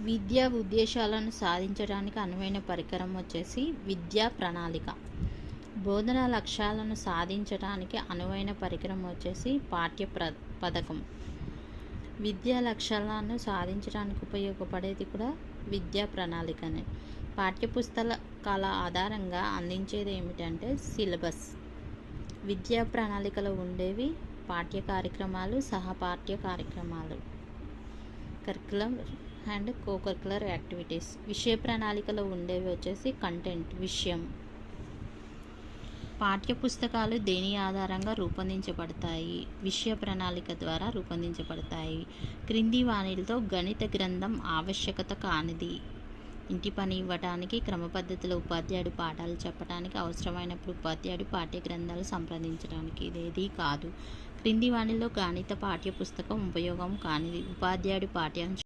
విద్యా ఉద్దేశాలను సాధించడానికి అనువైన పరికరం వచ్చేసి విద్యా ప్రణాళిక. బోధనా లక్ష్యాలను సాధించడానికి అనువైన పరికరం వచ్చేసి పథకం. విద్యా లక్ష్యాలను సాధించడానికి ఉపయోగపడేది కూడా విద్యా ప్రణాళికనే. పాఠ్యపుస్తకాల ఆధారంగా అందించేది ఏమిటంటే సిలబస్. విద్యా ప్రణాళికలో ఉండేవి పాఠ్య కార్యక్రమాలు, సహపాఠ్య కార్యక్రమాలు, కరికులం అండ్ కోకరికులర్ యాక్టివిటీస్. విషయ ప్రణాళికలో ఉండేవి వచ్చేసి కంటెంట్, విషయం. పాఠ్యపుస్తకాలు దేని ఆధారంగా రూపొందించబడతాయి? విషయ ప్రణాళిక ద్వారా రూపొందించబడతాయి. క్రింది వానితో గణిత గ్రంథం ఆవశ్యకత కానిది. ఇంటి పని ఇవ్వటానికి, క్రమపద్ధతిలో ఉపాధ్యాయుడు పాఠాలు చెప్పడానికి, అవసరమైనప్పుడు ఉపాధ్యాయుడు పాఠ్య గ్రంథాలు సంప్రదించడానికి. ఇదేది కాదు. క్రింది వానిలో గణిత పాఠ్య పుస్తకం ఉపయోగం కానిది. ఉపాధ్యాయుడు పాఠ్యాంశం